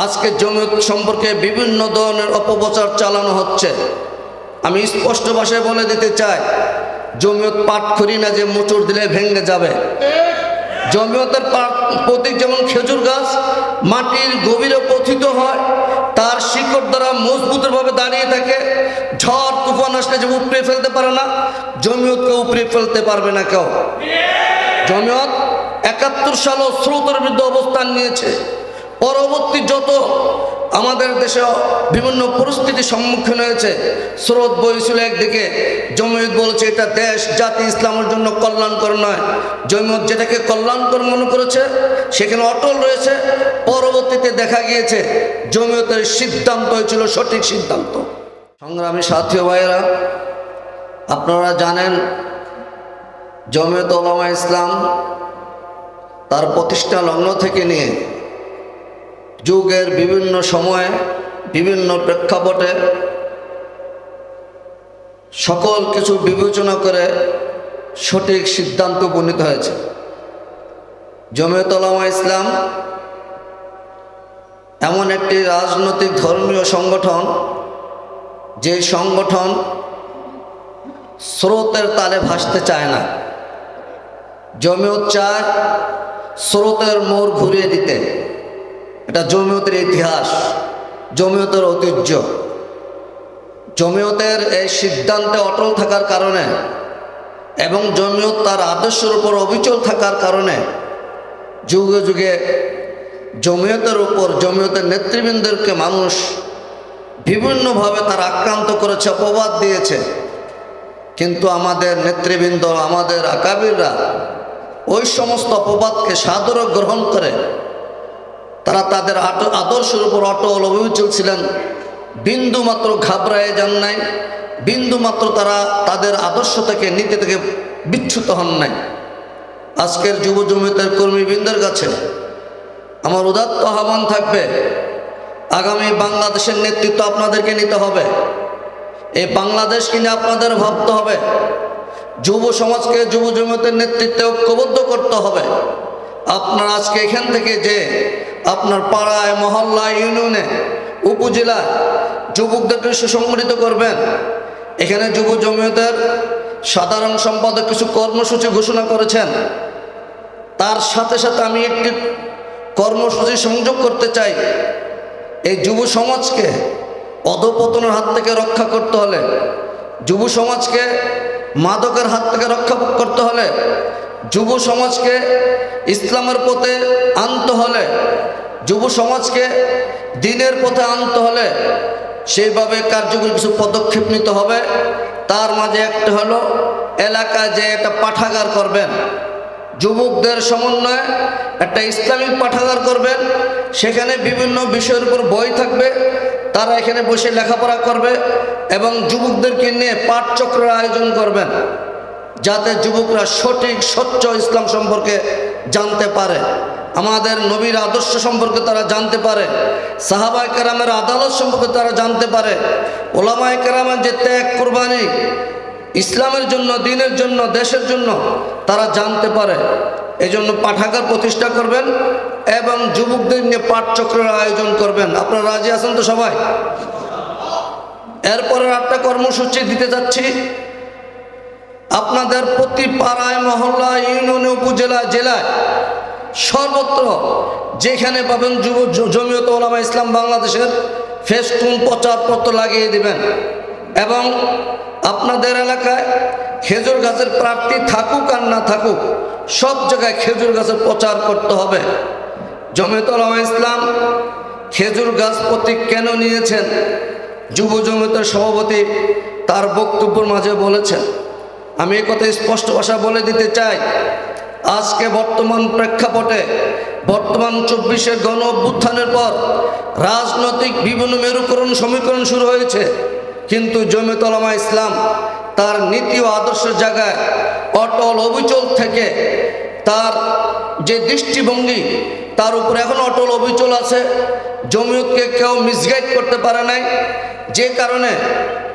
আজকে জমিয়ত সম্পর্কে বিভিন্ন ধরনের অপপ্রচার চালানো হচ্ছে। আমি স্পষ্ট ভাষায় বলে দিতে চাই, জমিয়ত পাঠ করি না যে মোচড় দিলে ভেঙে যাবে। জমিয়তের প্রতীক যেমন খেজুর গাছ মাটির গভীরে পতিত হয়, তার শিকড় দ্বারা মজবুতভাবে দাঁড়িয়ে থাকে, ঝড় তুফান আসলে যে উপড়ে ফেলতে পারে না, জমিয়তকে উপড়ে ফেলতে পারবে না কেউ। জমিয়ত ৭১ সালেও স্রোতের বিরুদ্ধে অবস্থান নিয়েছে। পরবর্তী যত আমাদের দেশে বিভিন্ন পরিস্থিতির সম্মুখীন হয়েছে, স্রোত বইছিল একদিকে, জমিয়ত বলেছে এটা দেশ জাতি ইসলামের জন্য কল্যাণকর নয়। জমিয়ত যেটাকে কল্যাণকর মনে করেছে সেখানে অটল রয়েছে। পরবর্তীতে দেখা গিয়েছে জমিয়তের সিদ্ধান্ত হয়েছিল সঠিক সিদ্ধান্ত। সংগ্রামী সাথী ভাইয়েরা, আপনারা জানেন জমিয়ত উলামা ইসলাম তার প্রতিষ্ঠা লগ্ন থেকে নিয়ে যুগের বিভিন্ন সময়ে বিভিন্ন প্রেক্ষাপটে সকল কিছু বিবেচনা করে সঠিক সিদ্ধান্ত উপনীত হয়েছে। জমিয়ত উলামা ইসলাম এমন একটি রাজনৈতিক ধর্মীয় সংগঠন, যে সংগঠন স্রোতের তালে ভাসতে চায় না। জমিয়ত চায় স্রোতের মোড় ঘুরিয়ে দিতে। এটা জমিয়তের ইতিহাস, জমিয়তের ঐতিহ্য। জমিয়তের এই সিদ্ধান্তে অটল থাকার কারণে এবং জমিয়ত তার আদর্শের উপর অবিচল থাকার কারণে যুগে যুগে জমিয়তের উপর জমিয়তের নেতৃবৃন্দকে মানুষ বিভিন্নভাবে তার আক্রান্ত করেছে, অপবাদ দিয়েছে। কিন্তু আমাদের নেতৃবৃন্দ, আমাদের আকাবিররা ওই সমস্ত অপবাদকে সাদরে গ্রহণ করে তারা তাদের আদর্শের উপর অটল অবিচল ছিলেন। বিন্দু মাত্র ঘাবড়ায় যান নাই, বিন্দু মাত্র তারা তাদের আদর্শ থেকে নীতি থেকে বিচ্যুত হন নাই। আজকের যুব জমিয়তের কর্মীবৃন্দের কাছে আমার উদাত্ত আহ্বান থাকবে, আগামী বাংলাদেশের নেতৃত্ব আপনাদেরকে নিতে হবে। এই বাংলাদেশকে নিয়ে আপনাদের ভাবতে হবে। যুব সমাজকে যুব জমিয়তের নেতৃত্বে ঐক্যবদ্ধ করতে হবে। আপনার আজকে এখান থেকে যে আপনার পাড়ায়, মহল্লায়, ইউনিয়নে, উপজেলায় যুবকদেরকে সুসংগঠিত করবেন। এখানে যুব জমিয়তের সাধারণ সম্পাদক কিছু কর্মসূচি ঘোষণা করেছেন। তার সাথে সাথে আমি একটি কর্মসূচি সংযোগ করতে চাই। এই যুব সমাজকে অধঃপতনের হাত থেকে রক্ষা করতে হলে, যুব সমাজকে মাদকের হাত থেকে রক্ষা করতে হলে, যুব সমাজকে ইসলামের পথে আনতে হলে, যুব সমাজকে দ্বীনের পথে আনতে হলে সেইভাবে কার্যকরী কিছু পদক্ষেপ নিতে হবে। তার মাঝে একটা হলো এলাকায় যে একটা পাঠাগার করবেন, যুবকদের সমন্বয়ে একটা ইসলামিক পাঠাগার করবেন। সেখানে বিভিন্ন বিষয়ের উপর বই থাকবে, তারা এখানে বসে লেখাপড়া করবে এবং যুবকদেরকে নিয়ে পাঠচক্রের আয়োজন করবেন, যাতে যুবকরা সঠিক স্বচ্ছ ইসলাম সম্পর্কে জানতে পারে, আমাদের নবীর আদর্শ সম্পর্কে তারা জানতে পারে, সাহাবায়ে কেরামের আদালত সম্পর্কে তারা জানতে পারে, ওলামায়ে কেরামের যে ত্যাগ কুরবানি ইসলামের জন্য, দ্বীনের জন্য, দেশের জন্য তারা জানতে পারে। এজন্য পাঠাগার প্রতিষ্ঠা করবেন এবং যুবকদের নিয়ে পাঠচক্রের আয়োজন করবেন। আপনারা রাজি আছেন তো সবাই? এরপরে একটা কর্মসূচি দিতে যাচ্ছি। আপনাদের প্রতি পাড়ায়, মহল্লায়, ইউনিয়নে, উপজেলা, জেলায় সর্বত্র যেখানে পাবেন যুব জমিয়ত উলামা ইসলাম বাংলাদেশের ফেস্টুন প্রচারপত্র লাগিয়ে দিবেন। এবং আপনাদের এলাকায় খেজুর গাছের প্রার্থী থাকুক আর না থাকুক, সব জায়গায় খেজুর গাছের প্রচার করতে হবে। জমিয়ত উলামা ইসলাম খেজুর গাছ প্রতীক কেন নিয়েছেন, যুব জমিয়তের সভাপতি তার বক্তব্যের মাঝে বলেছেন। আমি এই কথা স্পষ্ট ভাষা বলে দিতে চাই। আজকে বর্তমান প্রেক্ষাপটে, বর্তমান ২৪-এর গণ অভ্যুত্থানের পর রাজনৈতিক বিভিন্ন মেরুকরণ সমীকরণ শুরু হয়েছে, কিন্তু জমিয়ত উলামা ইসলাম তার নীতি ও আদর্শের জায়গায় অটল অবিচল থেকে তার যে দৃষ্টিভঙ্গি তার উপরে এখন অটল অবিচল আছে। জমিয়তকে কেউ মিসগাইড করতে পারে নাই, যে কারণে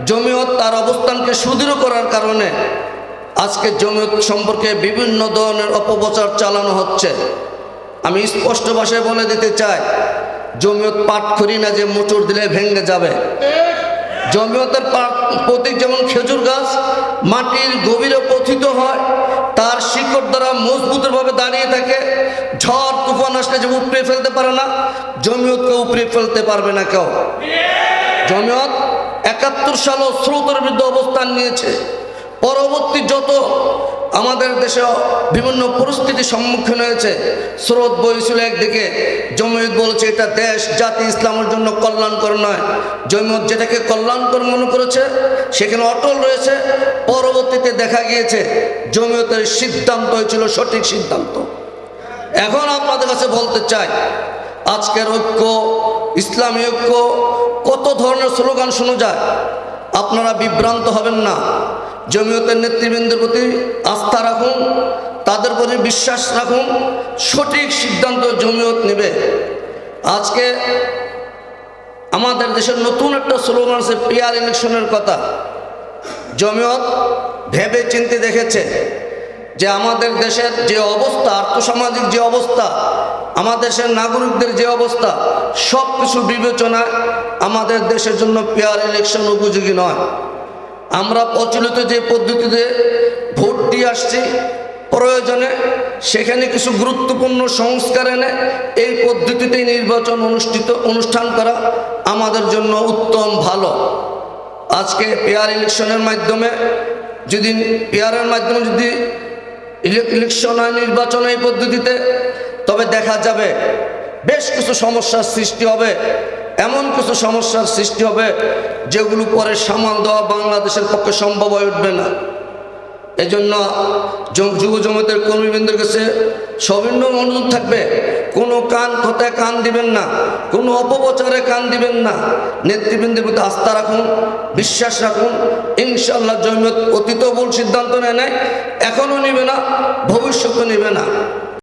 জমিয়ত তার অবস্থানকে সুদৃঢ় করার কারণে আজকে জমিয়ত সম্পর্কে বিভিন্ন ধরনের অপপ্রচার চালানো হচ্ছে। আমি স্পষ্ট ভাষায় বলে দিতে চাই, জমিয়ত পাঠ করি না যে মোচড় দিলে ভেঙে যাবে। জমিয়তের প্রতীক যেমন খেজুর গাছ মাটির গভীরে পতিত হয়, তার শিকড় দ্বারা মজবুতভাবে দাঁড়িয়ে থাকে, ঝড় তুফান আসলে যে উপড়ে ফেলতে পারে না, জমিয়তকে উপড়ে ফেলতে পারবে না কেউ। জমিয়ত ৭১ সালও স্রোতের বিরুদ্ধে অবস্থান নিয়েছে। পরবর্তী যত আমাদের দেশে বিভিন্ন পরিস্থিতির সম্মুখীন হয়েছে, স্রোত বইছিল একদিকে, জমিয়ত বলেছে এটা দেশ জাতি ইসলামের জন্য কল্যাণকর নয়। জমিয়ত যেটাকে কল্যাণকর মনে করেছে সেখানে অটল রয়েছে। পরবর্তীতে দেখা গিয়েছে জমিয়তের সিদ্ধান্ত হয়েছিল সঠিক সিদ্ধান্ত। এখন আপনাদের কাছে বলতে চাই, আজকের ঐক্য, ইসলামী ঐক্য, কত ধরনের স্লোগান শোনা যায়, আপনারা বিভ্রান্ত হবেন না। জমিয়তের নেতৃবৃন্দের প্রতি আস্থা রাখুন, তাদের প্রতি বিশ্বাস রাখুন, সঠিক সিদ্ধান্ত জমিয়ত নেবে। আজকে আমাদের দেশের নতুন একটা স্লোগান আছে পিয়ার ইলেকশনের কথা। জমিয়ত ভেবে চিন্তে দেখেছে যে আমাদের দেশের যে অবস্থা, আর্থসামাজিক যে অবস্থা, আমাদের দেশের নাগরিকদের যে অবস্থা, সব কিছু বিবেচনায় আমাদের দেশের জন্য পেয়ার ইলেকশন উপযোগী নয়। আমরা প্রচলিত যে পদ্ধতিতে ভোট দিয়ে আসছি, প্রয়োজনে সেখানে কিছু গুরুত্বপূর্ণ সংস্কার এনে এই পদ্ধতিতেই নির্বাচন অনুষ্ঠান করা আমাদের জন্য উত্তম, ভালো। আজকে পেয়ার ইলেকশনের মাধ্যমে যদি ইলেকশন হয়, নির্বাচন এই পদ্ধতিতে, তবে দেখা যাবে বেশ কিছু সমস্যার সৃষ্টি হবে। এমন কিছু সমস্যার সৃষ্টি হবে যেগুলো পরে সামাল দেওয়া বাংলাদেশের পক্ষে সম্ভব হয়ে উঠবে না। এজন্য যুব জমিয়তের কর্মীবৃন্দের কাছে সবিনম্র অনুরোধ থাকবে, কোনো কথায় কান দিবেন না, কোনো অপপ্রচারে কান দিবেন না। নেতৃবৃন্দের প্রতি আস্থা রাখুন, বিশ্বাস রাখুন। ইনশাআল্লাহ জমিয়ত অতীত ভুল সিদ্ধান্ত নেয়, এখনও নেবে না, ভবিষ্যতেও নেবে না।